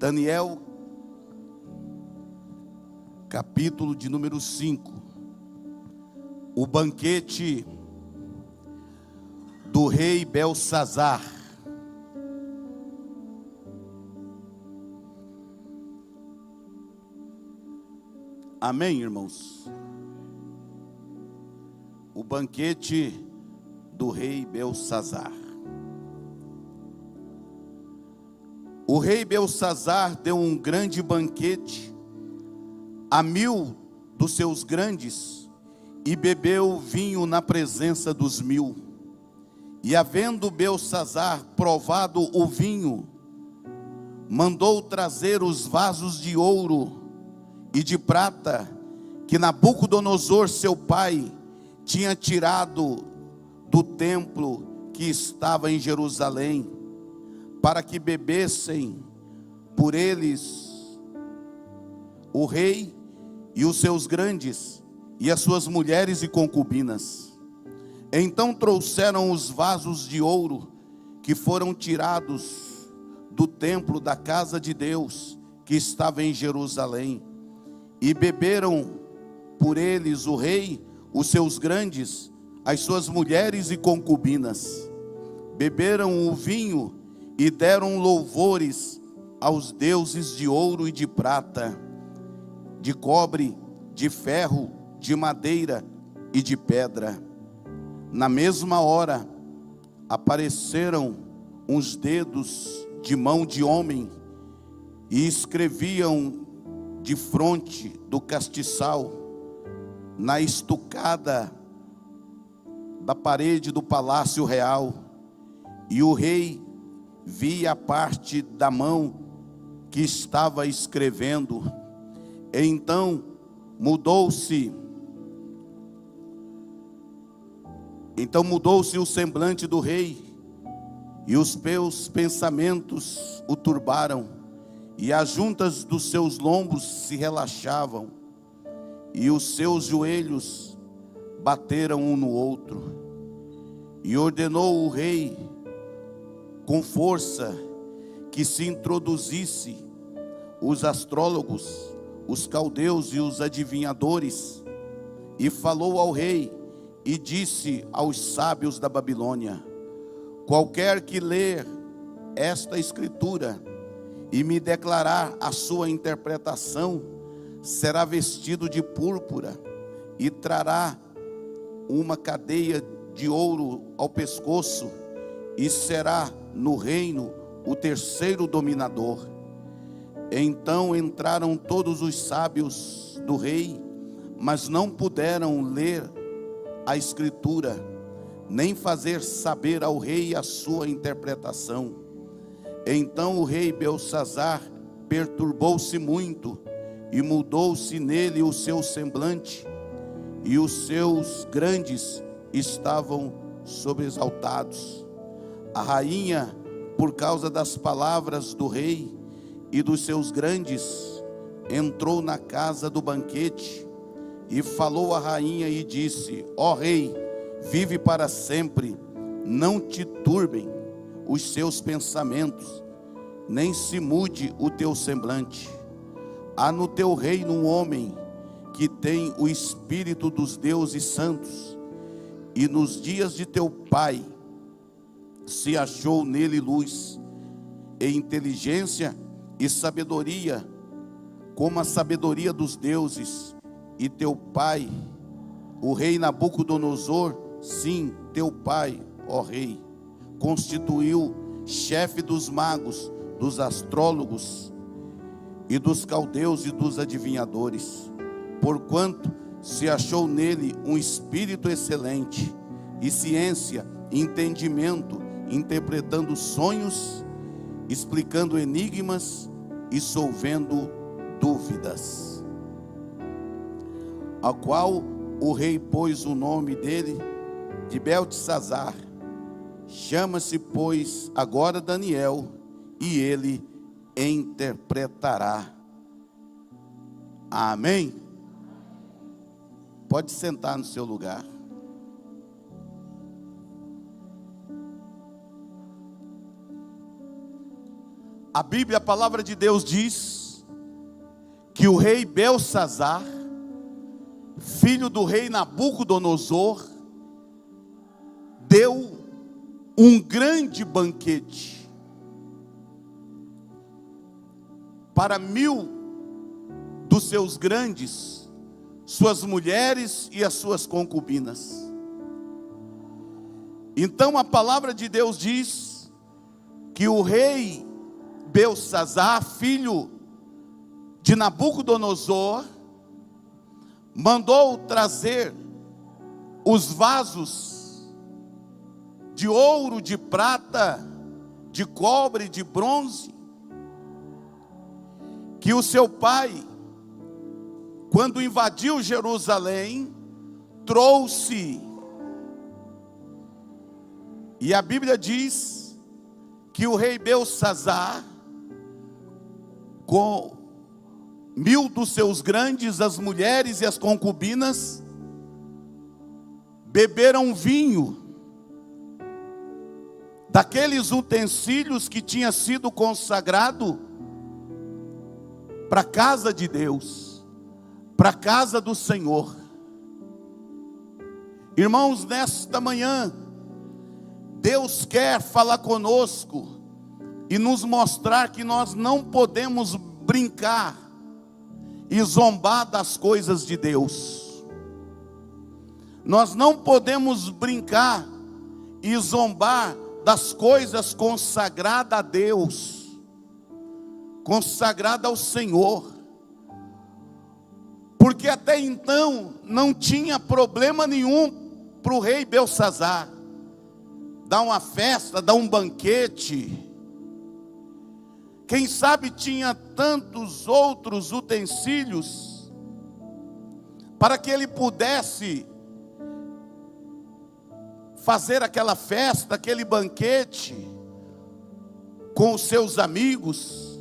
Daniel, capítulo de número 5. O banquete do rei Belsazar. Amém, irmãos? O banquete do rei Belsazar. O rei Belsazar deu um grande banquete a 1000 dos seus grandes e bebeu vinho na presença dos 1000. E havendo Belsazar provado o vinho, mandou trazer os vasos de ouro e de prata que Nabucodonosor, seu pai, tinha tirado do templo que estava em Jerusalém, para que bebessem por eles o rei e os seus grandes, e as suas mulheres e concubinas. Então trouxeram os vasos de ouro que foram tirados do templo da casa de Deus, que estava em Jerusalém, e beberam por eles o rei, os seus grandes, as suas mulheres e concubinas. Beberam o vinho e deram louvores aos deuses de ouro e de prata, de cobre, de ferro, de madeira e de pedra. Na mesma hora apareceram uns dedos de mão de homem e escreviam defronte do castiçal, na estucada da parede do palácio real. E o rei via a parte da mão que estava escrevendo. Então mudou-se o semblante do rei, e os seus pensamentos o turbaram, e as juntas dos seus lombos se relaxavam, e os seus joelhos bateram um no outro. E ordenou o rei com força que se introduzisse os astrólogos, os caldeus e os adivinhadores, e falou ao rei e disse aos sábios da Babilônia: qualquer que ler esta escritura e me declarar a sua interpretação, será vestido de púrpura e trará uma cadeia de ouro ao pescoço, e será no reino o terceiro dominador. Então entraram todos os sábios do rei, mas não puderam ler a escritura, nem fazer saber ao rei a sua interpretação. Então o rei Belsazar perturbou-se muito, e mudou-se nele o seu semblante, e os seus grandes estavam sobressaltados. A rainha, por causa das palavras do rei e dos seus grandes, entrou na casa do banquete e falou à rainha e disse: ó rei, vive para sempre, não te turbem os seus pensamentos, nem se mude o teu semblante. Há no teu reino um homem que tem o espírito dos deuses santos, e nos dias de teu pai se achou nele luz e inteligência e sabedoria, como a sabedoria dos deuses. E teu pai, o rei Nabucodonosor, sim, teu pai, ó rei, constituiu chefe dos magos, dos astrólogos e dos caldeus e dos adivinhadores, porquanto se achou nele um espírito excelente, e ciência, entendimento, interpretando sonhos, explicando enigmas e solvendo dúvidas. Ao qual o rei pôs o nome dele de Beltesazar. Chama-se, pois, agora Daniel, e ele interpretará. Amém? Pode sentar no seu lugar. A Bíblia, a palavra de Deus diz que o rei Belsazar, filho do rei Nabucodonosor, deu um grande banquete para 1000 dos seus grandes, suas mulheres e as suas concubinas. Então a palavra de Deus diz que o rei Belsazar, filho de Nabucodonosor, mandou trazer os vasos de ouro, de prata, de cobre, de bronze, que o seu pai, quando invadiu Jerusalém, trouxe. E a Bíblia diz que o rei Belsazar, com 1000 dos seus grandes, as mulheres e as concubinas, beberam vinho daqueles utensílios que tinha sido consagrado para a casa de Deus, para a casa do Senhor. Irmãos, nesta manhã, Deus quer falar conosco e nos mostrar que nós não podemos brincar e zombar das coisas de Deus. Nós não podemos brincar e zombar das coisas consagradas a Deus, consagrada ao Senhor, porque até então não tinha problema nenhum para o rei Belsazar dar uma festa, dar um banquete. Quem sabe tinha tantos outros utensílios para que ele pudesse fazer aquela festa, aquele banquete com os seus amigos,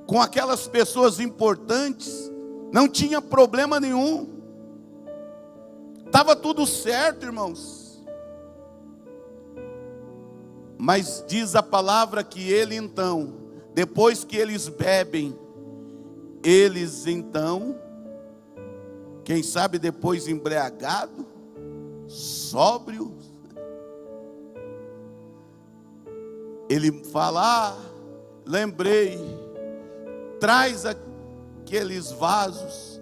com aquelas pessoas importantes. Não tinha problema nenhum, estava tudo certo, irmãos. Mas diz a palavra que ele então, depois que eles bebem, eles então, quem sabe depois embriagado, sóbrio, ele fala: lembrei, traz aqueles vasos,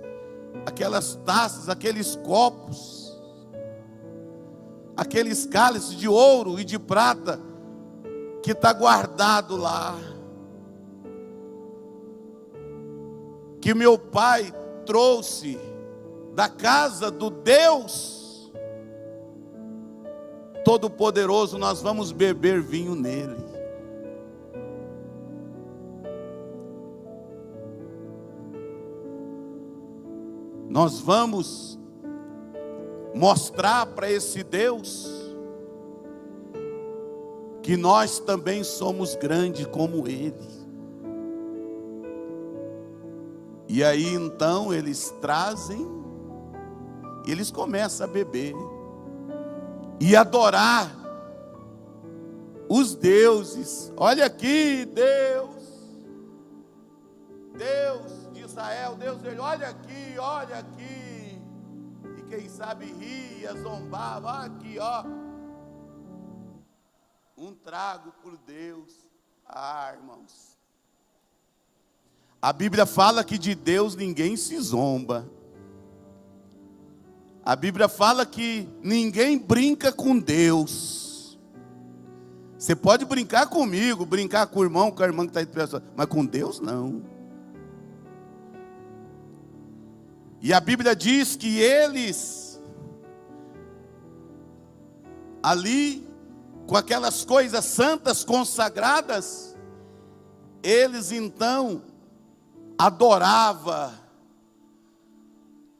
aquelas taças, aqueles copos, aqueles cálices de ouro e de prata que está guardado lá, que meu pai trouxe da casa do Deus Todo-Poderoso. Nós vamos beber vinho nele. Nós vamos mostrar para esse Deus que nós também somos grandes como Ele. E aí então eles trazem, e eles começam a beber e adorar os deuses. Olha aqui, Deus de Israel, Deus dele, olha aqui, olha aqui. E quem sabe ria, zombava, olha aqui, ó. Um trago por Deus. Ah, irmãos, a Bíblia fala que de Deus ninguém se zomba. A Bíblia fala que ninguém brinca com Deus. Você pode brincar comigo, brincar com o irmão, com a irmã que está aí perto, mas com Deus não. E a Bíblia diz que eles ali, com aquelas coisas santas, consagradas, eles então adoravam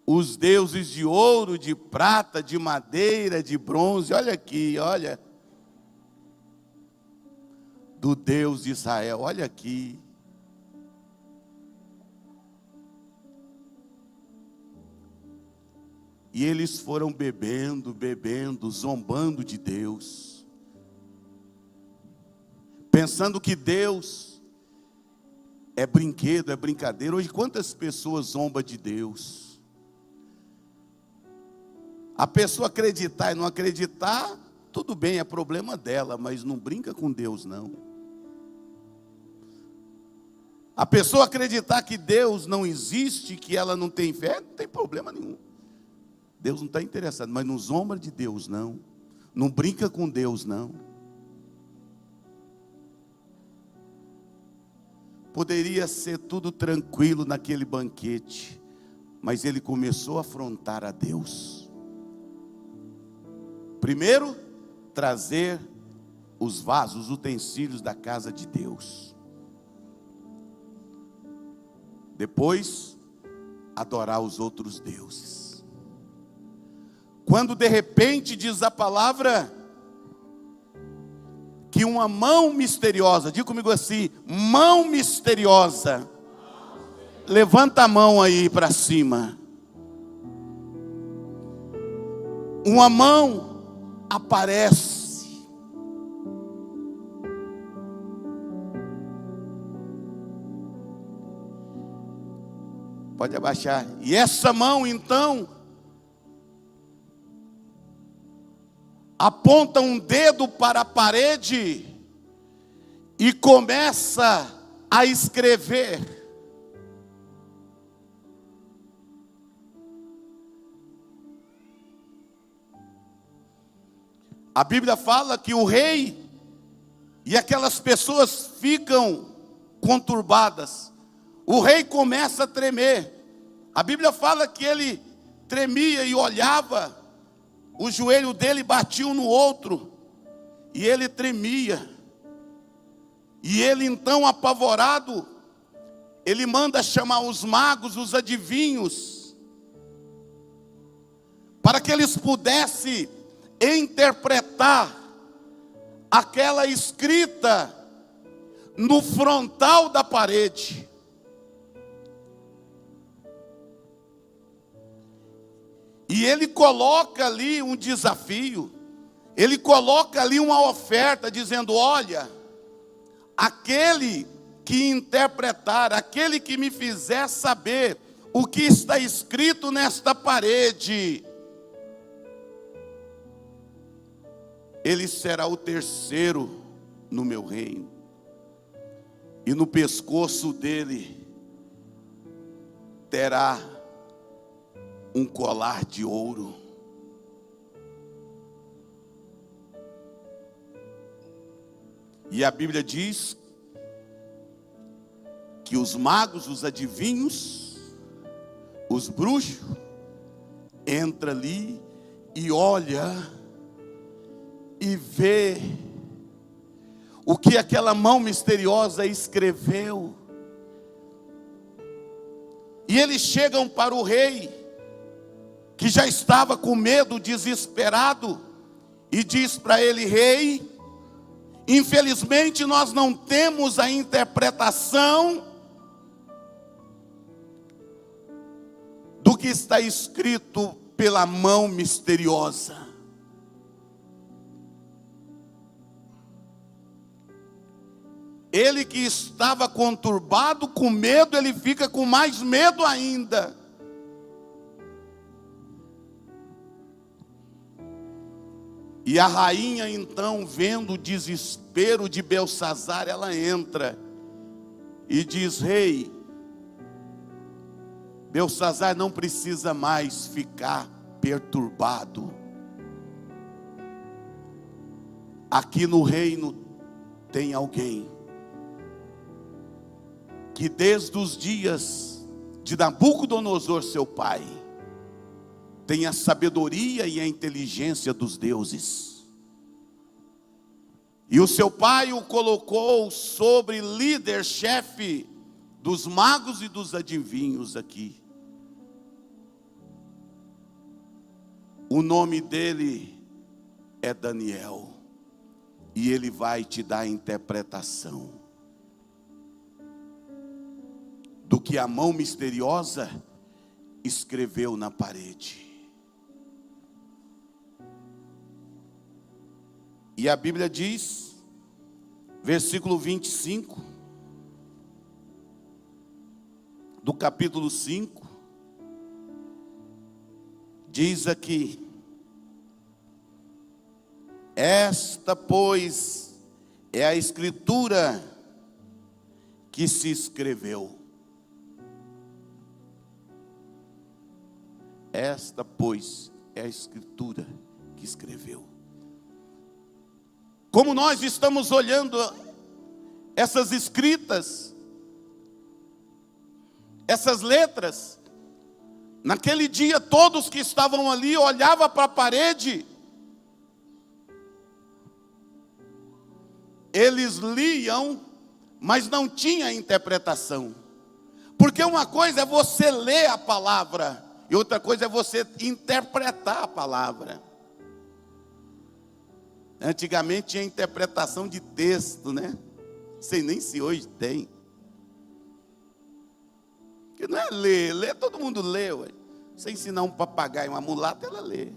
os deuses de ouro, de prata, de madeira, de bronze. Olha aqui, olha, do Deus de Israel, olha aqui. E eles foram bebendo, zombando de Deus, pensando que Deus é brinquedo, é brincadeira. Hoje, quantas pessoas zombam de Deus? A pessoa acreditar e não acreditar, tudo bem, é problema dela, mas não brinca com Deus, não. A pessoa acreditar que Deus não existe, que ela não tem fé, não tem problema nenhum. Deus não está interessado, mas não zomba de Deus, não. Não brinca com Deus, não. Poderia ser tudo tranquilo naquele banquete, mas ele começou a afrontar a Deus. Primeiro, trazer os vasos, os utensílios da casa de Deus. Depois, adorar os outros deuses. Quando de repente diz a palavra que uma mão misteriosa, diga comigo assim, mão misteriosa, levanta a mão aí para cima. Uma mão aparece. Pode abaixar. E essa mão então aponta um dedo para a parede e começa a escrever. A Bíblia fala que o rei e aquelas pessoas ficam conturbadas. O rei começa a tremer. A Bíblia fala que ele tremia e olhava, o joelho dele batia um no outro, e ele tremia. E ele então, apavorado, ele manda chamar os magos, os adivinhos, para que eles pudessem interpretar aquela escrita no frontal da parede. E ele coloca ali um desafio, ele coloca ali uma oferta, dizendo: olha, aquele que interpretar, aquele que me fizer saber o que está escrito nesta parede, ele será o terceiro no meu reino. E no pescoço dele terá um colar de ouro. E a Bíblia diz que os magos, os adivinhos, os bruxos, entram ali e olha e vê o que aquela mão misteriosa escreveu. E eles chegam para o rei, que já estava com medo, desesperado, e diz para ele: rei, infelizmente nós não temos a interpretação do que está escrito pela mão misteriosa. Ele que estava conturbado, com medo, ele fica com mais medo ainda. E a rainha então, vendo o desespero de Beltsazar, ela entra e diz: rei, Beltsazar não precisa mais ficar perturbado. Aqui no reino tem alguém que desde os dias de Nabucodonosor, seu pai, tem a sabedoria e a inteligência dos deuses. E o seu pai o colocou sobre líder, chefe dos magos e dos adivinhos aqui. O nome dele é Daniel. E ele vai te dar a interpretação do que a mão misteriosa escreveu na parede. E a Bíblia diz versículo 25, do capítulo 5, diz aqui: esta, pois, é a escritura que se escreveu. Esta, pois, é a escritura que escreveu. Como nós estamos olhando essas escritas, essas letras, naquele dia todos que estavam ali olhavam para a parede, eles liam, mas não tinha interpretação. Porque uma coisa é você ler a palavra, e outra coisa é você interpretar a palavra. Antigamente tinha interpretação de texto, né? Não sei nem se hoje tem. Porque não é ler todo mundo lê, ué. Você ensinar um papagaio, uma mulata, ela lê.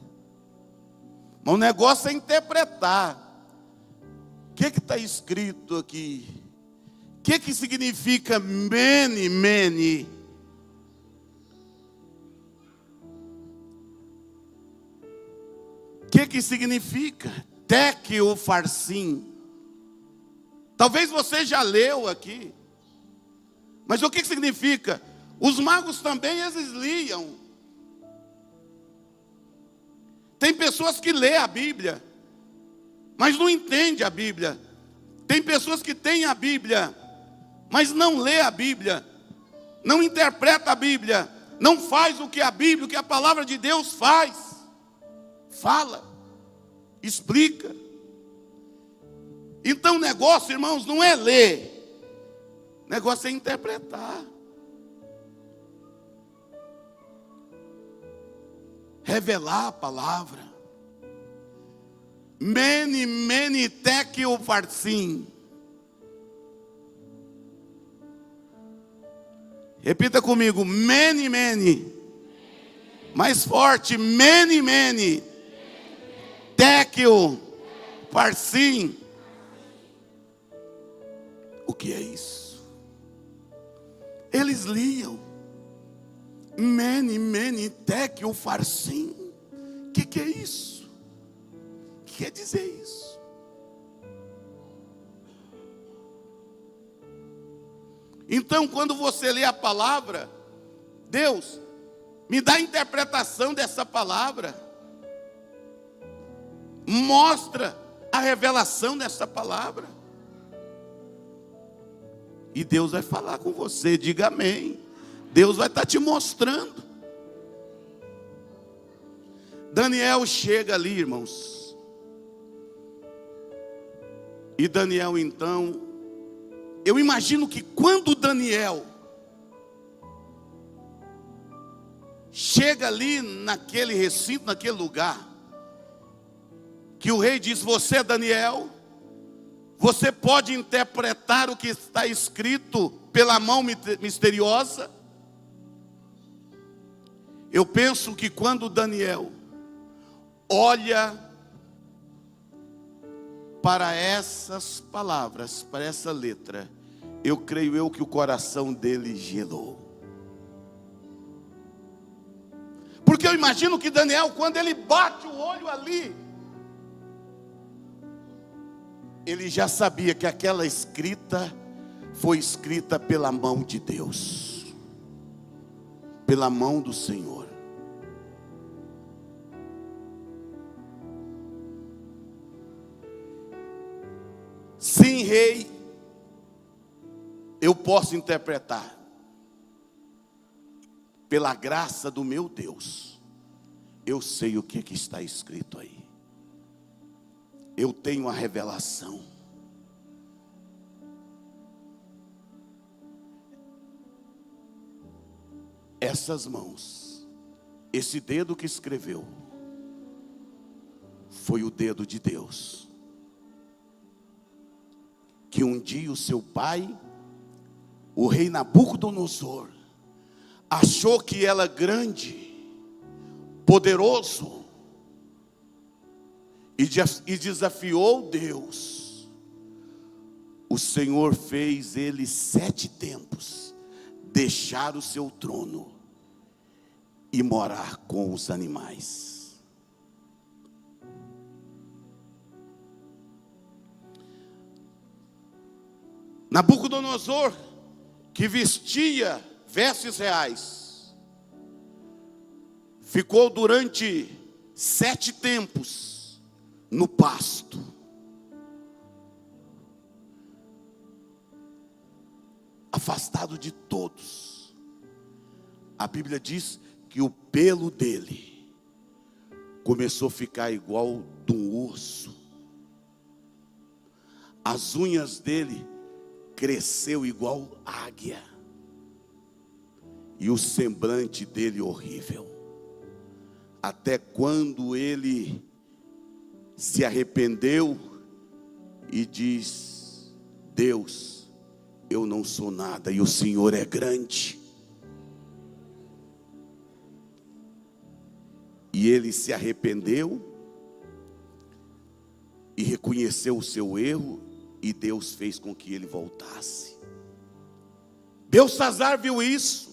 Mas o negócio é interpretar. O que está escrito aqui? O que significa mene, mene? O que significa tekel farsim? Talvez você já leu aqui. Mas o que significa? Os magos também, eles liam. Tem pessoas que lêem a Bíblia, mas não entendem a Bíblia. Tem pessoas que têm a Bíblia, mas não lê a Bíblia, não interpreta a Bíblia, não faz o que a Bíblia, o que a palavra de Deus faz. Fala, explica. Então o negócio, irmãos, não é ler, o negócio é interpretar. Revelar a palavra. Mene, mene, tekel farsim. Repita comigo: mene, mene. Mais forte: mene, mene, tekel farsim. O que é isso? Eles liam. Mene, mene, tekel farsim. O que é isso? O que quer dizer isso? Então, quando você lê a palavra, Deus, me dá a interpretação dessa palavra. Mostra a revelação dessa palavra. E Deus vai falar com você, diga amém. Deus vai estar te mostrando. Daniel chega ali, irmãos. E Daniel então, eu imagino que quando Daniel chega ali naquele recinto, naquele lugar, que o rei diz: você, Daniel, você pode interpretar o que está escrito pela mão misteriosa? Eu penso que quando Daniel olha para essas palavras, para essa letra, eu creio que o coração dele gelou. Porque eu imagino que Daniel, quando ele bate o olho ali, ele já sabia que aquela escrita foi escrita pela mão de Deus, pela mão do Senhor. Sim, rei, eu posso interpretar. Pela graça do meu Deus, eu sei o que está escrito aí. Eu tenho a revelação. Essas mãos, esse dedo que escreveu, foi o dedo de Deus. Que um dia o seu pai, o rei Nabucodonosor, achou que ela grande, poderoso, e desafiou Deus. o Senhor fez ele 7 tempos deixar o seu trono e morar com os animais. Nabucodonosor, que vestia vestes reais, ficou durante 7 tempos no pasto, afastado de todos. A Bíblia diz que o pelo dele começou a ficar igual de um urso, as unhas dele cresceu igual águia, e o semblante dele horrível, até quando ele se arrependeu e diz: Deus, eu não sou nada e o Senhor é grande. E ele se arrependeu e reconheceu o seu erro, e Deus fez com que ele voltasse. Beltsazar viu isso.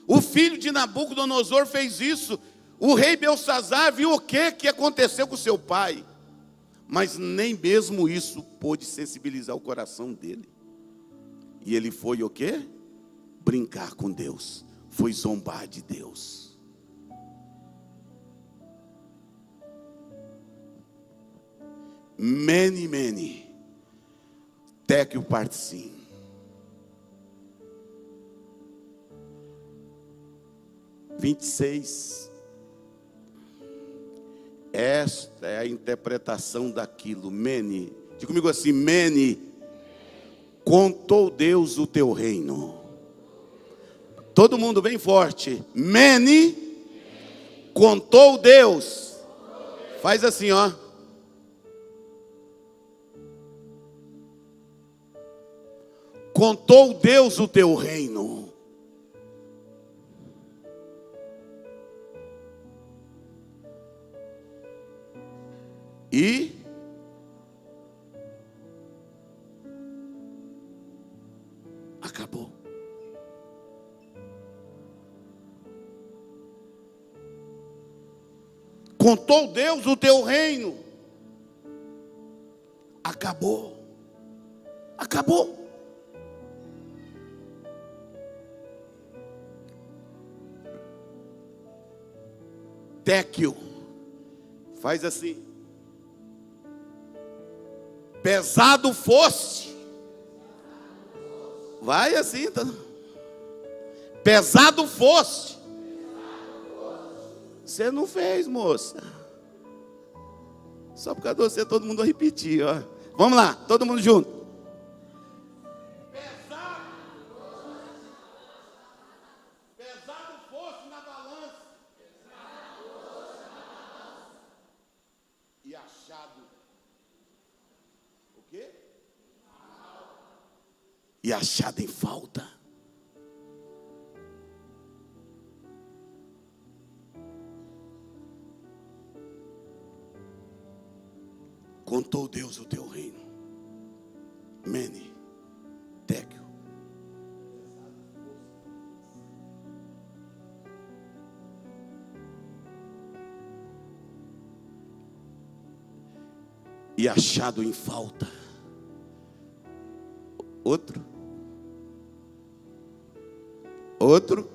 O filho de Nabucodonosor fez isso. O rei Beltsazar viu o que aconteceu com seu pai. Mas nem mesmo isso pôde sensibilizar o coração dele. E ele foi o quê? Brincar com Deus. Foi zombar de Deus. Mene, Tekel Parsim. (26). Esta é a interpretação daquilo. Mene, diga comigo assim: Mene, contou Deus o teu reino. Todo mundo bem forte. Mene, contou Deus. Faz assim, ó. Contou Deus o teu reino. E acabou. Contou Deus o teu reino. Acabou. Acabou. Tekel, faz assim. Pesado fosse. Vai assim, tá? Pesado fosse. Você não fez, moça. Só por causa de você, todo mundo vai repetir, ó. Vamos lá, todo mundo junto. Pesado fosse na balança. E achado. O quê? E achado em falta. Contou Deus o teu reino. Mene, Tekel. E achado em falta. Outro. Outro.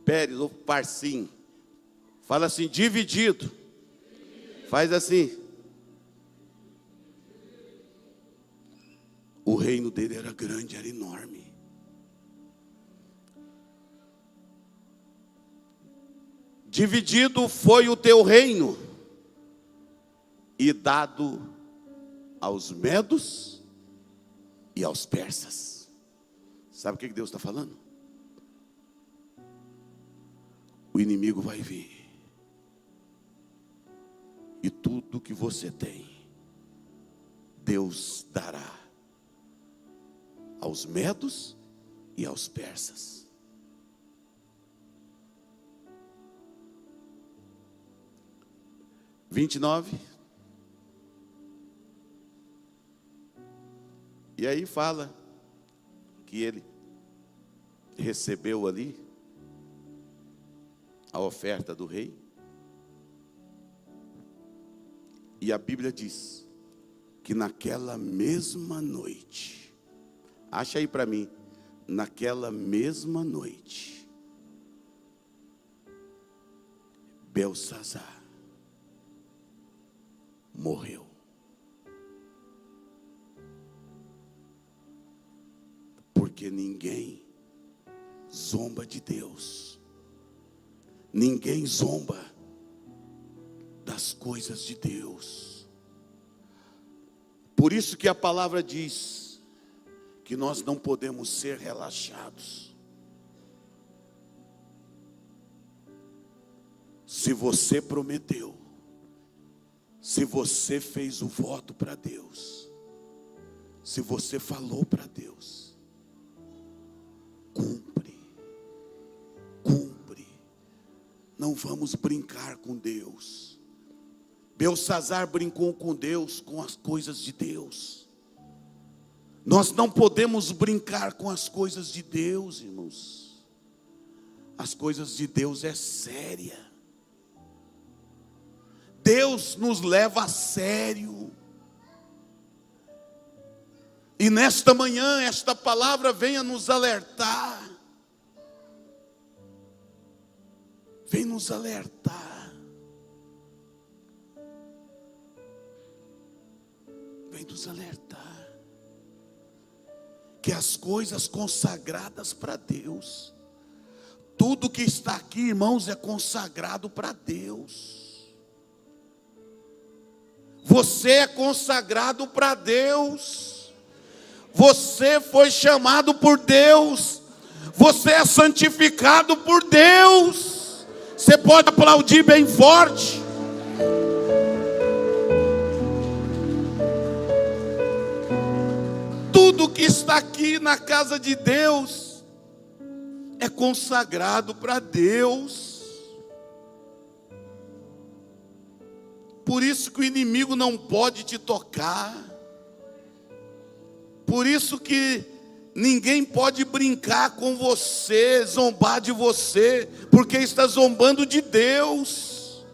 Pérez ou Parsim. Fala assim: dividido. Faz assim. O reino dele era grande, era enorme. Dividido foi o teu reino e dado aos medos e aos persas. Sabe o que Deus está falando? O inimigo vai vir. E tudo que você tem, Deus dará aos medos e aos persas. (29). E aí fala que ele recebeu ali a oferta do rei. E a Bíblia diz que naquela mesma noite, acha aí para mim, naquela mesma noite, Belsazar morreu. Porque ninguém zomba de Deus. Ninguém zomba das coisas de Deus. Por isso que a palavra diz que nós não podemos ser relaxados. Se você prometeu, se você fez o voto para Deus, se você falou para Deus, cumpre, cumpre. Não vamos brincar com Deus. Belsazar brincou com Deus, com as coisas de Deus. Nós não podemos brincar com as coisas de Deus, irmãos. As coisas de Deus é séria. Deus nos leva a sério. E nesta manhã, esta palavra venha nos alertar. Vem nos alertar. Vem nos alertar. Que as coisas consagradas para Deus, tudo que está aqui, irmãos, é consagrado para Deus. Você é consagrado para Deus. Você foi chamado por Deus. Você é santificado por Deus. Você pode aplaudir bem forte. Tudo que está aqui na casa de Deus é consagrado para Deus. Por isso que o inimigo não pode te tocar. Por isso que ninguém pode brincar com você, zombar de você, porque está zombando de Deus.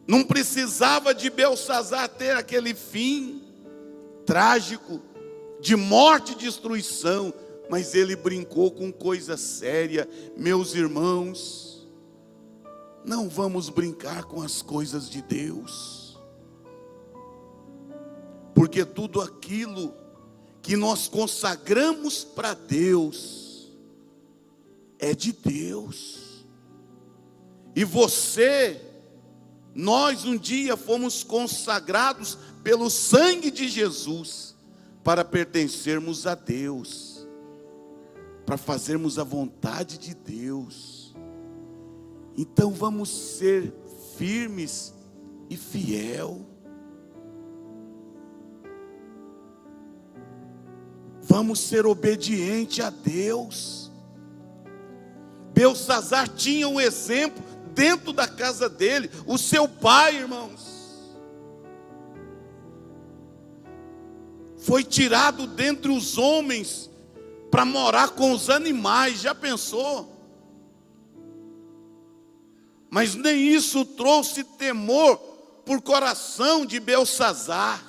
Não precisava de Belsazar ter aquele fim trágico, de morte e destruição, mas ele brincou com coisa séria. Meus irmãos, não vamos brincar com as coisas de Deus, porque tudo aquilo que nós consagramos para Deus é de Deus. E você, nós um dia fomos consagrados pelo sangue de Jesus para pertencermos a Deus, para fazermos a vontade de Deus. Então vamos ser firmes e fiel. Vamos ser obedientes a Deus. Belsazar tinha um exemplo dentro da casa dele, o seu pai, irmãos, foi tirado dentre os homens para morar com os animais. Já pensou? Mas nem isso trouxe temor por coração de Belsazar.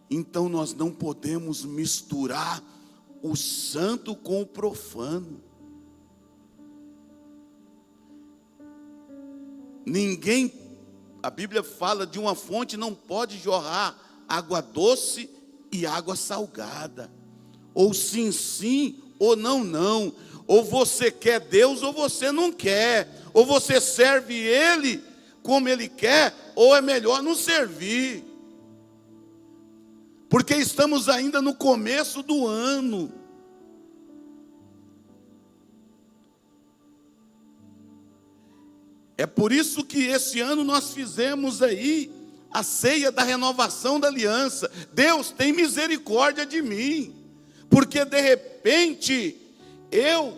Então nós não podemos misturar o santo com o profano. Ninguém, a Bíblia fala de uma fonte não pode jorrar água doce e água salgada. Ou sim, sim, ou não, não. Ou você quer Deus ou você não quer. Ou você serve Ele como Ele quer, ou é melhor não servir. Porque estamos ainda no começo do ano. É por isso que esse ano nós fizemos aí a ceia da renovação da aliança. Deus tem misericórdia de mim, porque de repente eu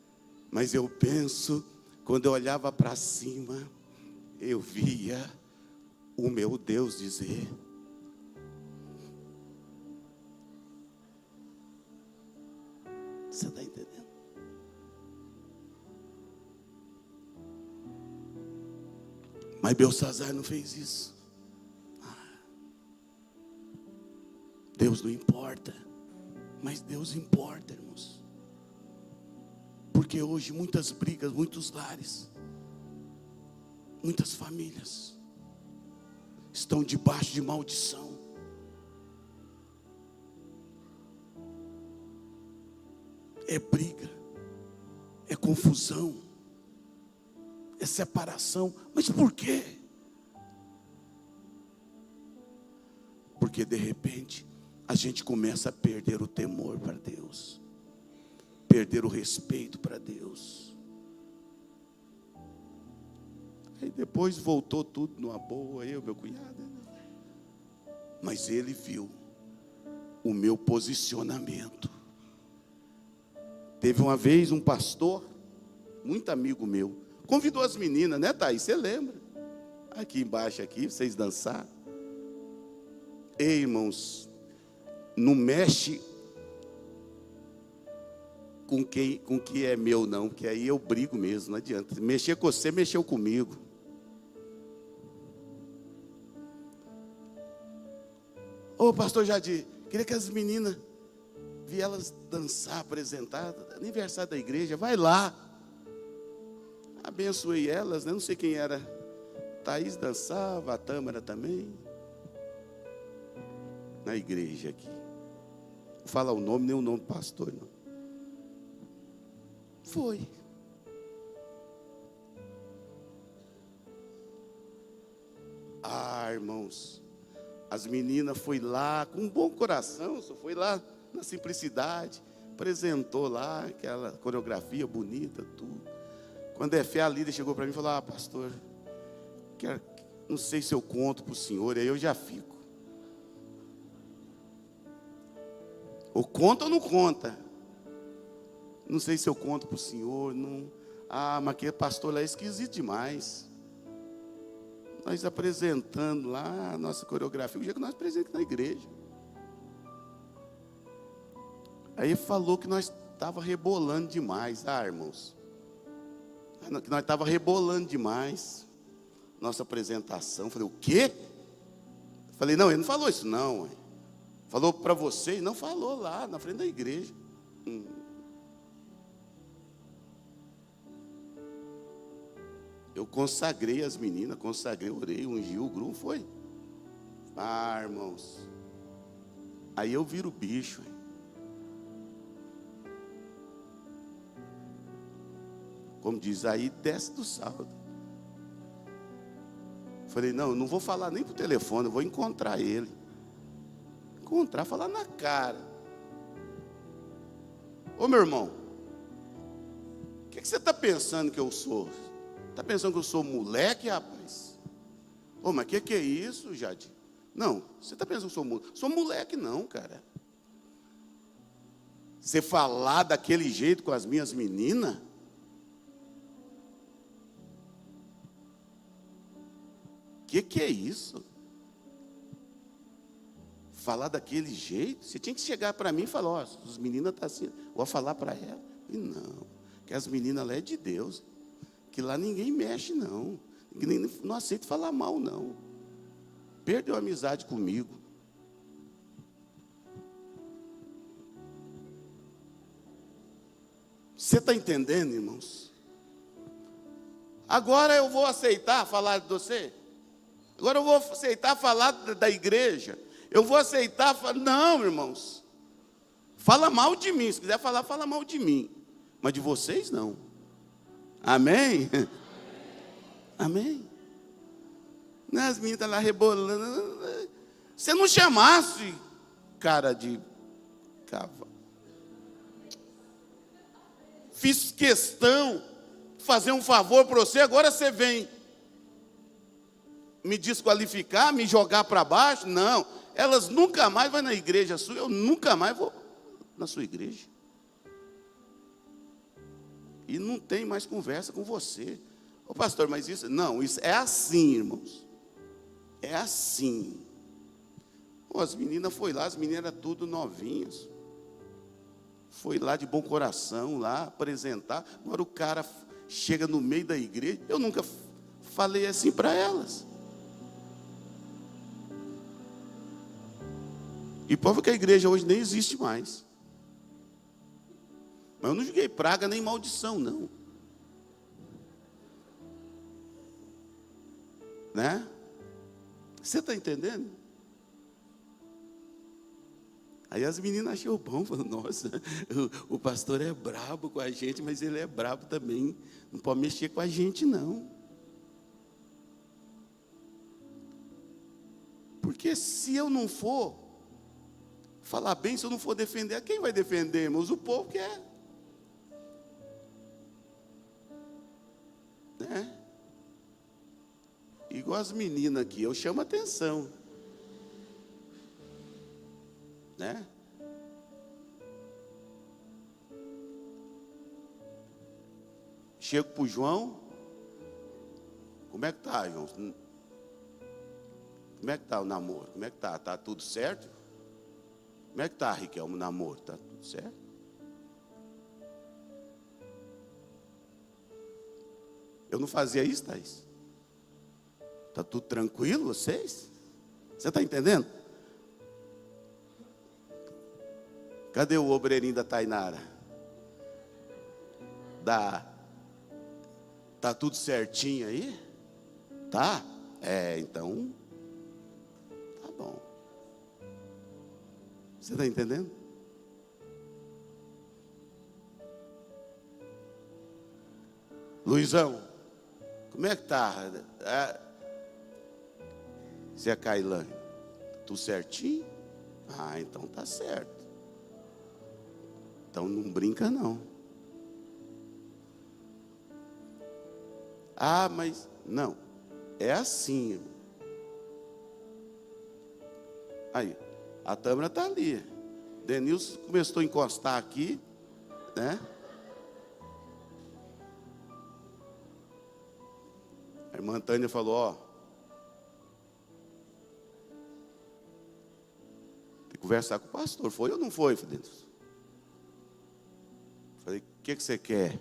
Mas eu penso, quando eu olhava para cima, eu via o meu Deus dizer: você está entendendo? Mas Belsazar não fez isso. Deus não importa, mas Deus importa, irmãos. Porque hoje muitas brigas, muitos lares, muitas famílias estão debaixo de maldição. É briga, é confusão, é separação. Mas por quê? Porque de repente a gente começa a perder o temor para Deus, perder o respeito para Deus. Aí depois voltou tudo numa boa, eu, meu cunhado. Mas ele viu o meu posicionamento. Teve uma vez um pastor, muito amigo meu, convidou as meninas, né, Thaís? Você lembra? Aqui embaixo, aqui, vocês dançar. Ei, irmãos, não mexe com que é meu, não, que aí eu brigo mesmo, não adianta. Mexer com você, mexeu comigo. Ô, pastor Jadir, queria que as meninas vi elas dançar, apresentar, aniversário da igreja, vai lá. Abençoei elas, né? Não sei quem era. Thaís dançava, a Tâmara também. Na igreja aqui. Não fala o nome, nem o nome do pastor, não. Foi. Ah, irmãos, as meninas foi lá com um bom coração, só foi lá na simplicidade, apresentou lá aquela coreografia bonita, tudo. Quando é fé, a líder chegou para mim e falou: ah, pastor, não sei se eu conto para o senhor, aí eu já fico. Ou conta ou não conta? Não sei se eu conto para o senhor, não. Ah, mas aquele pastor lá é esquisito demais. Nós apresentando lá a nossa coreografia, o dia que nós apresentamos na igreja. Aí falou que nós estava rebolando demais, irmãos. Que nós estava rebolando demais nossa apresentação. Falei: o quê? Falei: não, ele não falou isso não. Falou para vocês? Não falou lá na frente da igreja. Eu consagrei as meninas, orei, ungi o grupo, foi. Ah, irmãos. Aí eu viro o bicho. Como diz aí, desce do saldo. Falei: não, eu não vou falar nem por telefone, eu vou encontrar ele. Falar na cara. Ô, meu irmão, o que você está pensando que eu sou? Está pensando que eu sou moleque, rapaz? Ô, mas que é isso, Jadir? Não, você está pensando que eu sou moleque? Sou moleque não, cara. Você falar daquele jeito com as minhas meninas? Que é isso? Falar daquele jeito? Você tinha que chegar para mim e falar: ó, as meninas estão assim, vou falar para ela. E não, que as meninas lá é de Deus, que lá ninguém mexe não, não aceito falar mal não. Perdeu a amizade comigo. Você está entendendo, irmãos? Agora eu vou aceitar falar de você? Agora eu vou aceitar falar da igreja? Eu vou aceitar falar? Não, irmãos. Fala mal de mim. Se quiser falar, fala mal de mim. Mas de vocês, não. Amém? Amém? As meninas estão lá rebolando. Se não chamasse cara de cavalo. Fiz questão de fazer um favor para você, agora você vem me desqualificar, me jogar para baixo? Não, elas nunca mais vão na igreja sua, eu nunca mais vou na sua igreja. e não tem mais conversa com você. Ô pastor, mas isso... Não, isso é assim, irmãos. É assim. As meninas foram lá, as meninas eram tudo novinhas. Foi lá de bom coração, lá apresentar. Agora o cara chega no meio da igreja. Eu nunca falei assim para elas. E prova que a igreja hoje nem existe mais. Mas eu não joguei praga nem maldição, não. Né? Você está entendendo? Aí as meninas achou bom, falaram, nossa, o pastor é brabo com a gente, mas ele é brabo também, não pode mexer com a gente não. Porque se eu não for falar bem, se eu não for defender, quem vai defender, irmãos? O povo quer. Né? Igual as meninas aqui, eu chamo atenção. Né? Chego para o João. Como é que tá, João? Como é que tá o namoro? Como é que tá? Tá tudo certo? Como é que tá, Riquelme, o namoro? Tá tudo certo? Eu não fazia isso, Thaís? Tá tudo tranquilo, vocês? Você está entendendo? Cadê o obreirinho da Tainara? Tá tudo certinho aí? Tá? Então, tá bom. Você está entendendo? Luizão, como é que tá? Zé Cailane, tudo certinho? Então tá certo. Então não brinca não. Mas não. É assim. Aí, a Tâmara está ali. Denilson começou a encostar aqui, né? A irmã Tânia falou, tem que conversar com o pastor. Foi ou não foi, Denilson? Falei, o que você quer?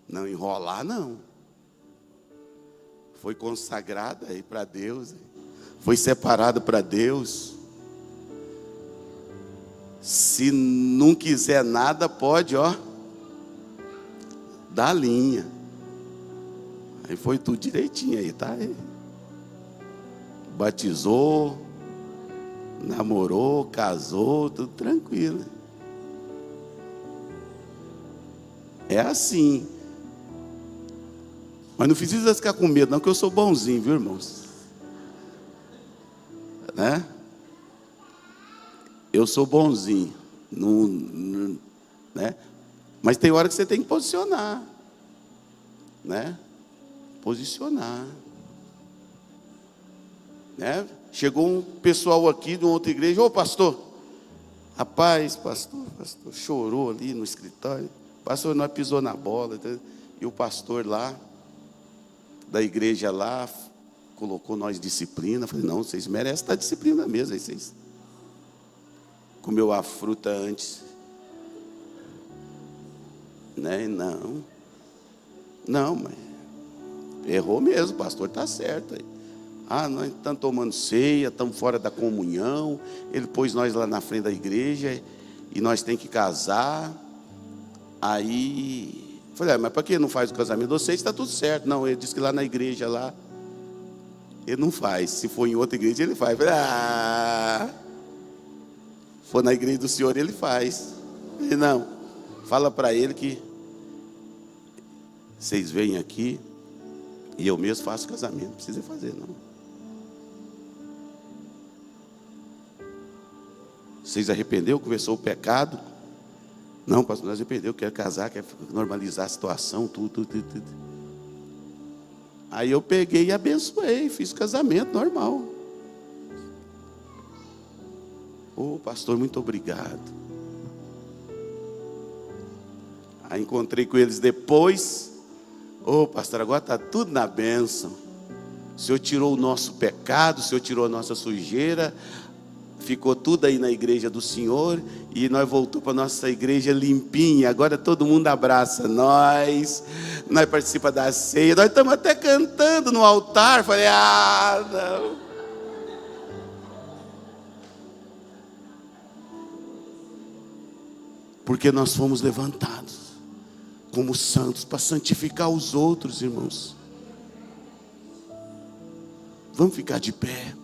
Não enrolar, não. Foi consagrada aí para Deus. Foi separado para Deus. Se não quiser nada, pode, dar linha. Aí foi tudo direitinho aí, tá? Batizou, namorou, casou, tudo tranquilo. É assim. Mas não precisa ficar com medo, não, que eu sou bonzinho, viu, irmãos? Né? Eu sou bonzinho. Né? Mas tem hora que você tem que posicionar. Né? Posicionar. Né? Chegou um pessoal aqui de uma outra igreja, pastor. Rapaz, pastor chorou ali no escritório. Pastor, nós pisou na bola. E o pastor lá, da igreja lá, colocou nós disciplina. Falei, não, vocês merecem estar disciplina mesmo. Aí vocês comeu a fruta antes. Né? Não, mas errou mesmo, o pastor está certo. Nós estamos tomando ceia, estamos fora da comunhão. Ele pôs nós lá na frente da igreja e nós temos que casar. Aí, falei, mas para que não faz o casamento de vocês? Está tudo certo. Não, ele disse que lá na igreja, lá, ele não faz. Se for em outra igreja, ele faz. Falei, se for na igreja do Senhor, ele faz. Falei, não, fala para ele que vocês vêm aqui e eu mesmo faço casamento. Não precisa fazer, não. Vocês arrependeu, confessou o pecado? Não, pastor, nós arrependeu, quero casar, quero normalizar a situação, tudo. Aí eu peguei e abençoei, fiz casamento normal. Ô pastor, muito obrigado. Aí encontrei com eles depois. Ô pastor, agora está tudo na bênção. O Senhor tirou o nosso pecado, o Senhor tirou a nossa sujeira. Ficou tudo aí na igreja do Senhor. E nós voltamos para a nossa igreja limpinha. Agora todo mundo abraça nós. Nós participamos da ceia. Nós estamos até cantando no altar. Falei, não. Porque nós fomos levantados como santos para santificar os outros, irmãos. Vamos ficar de pé.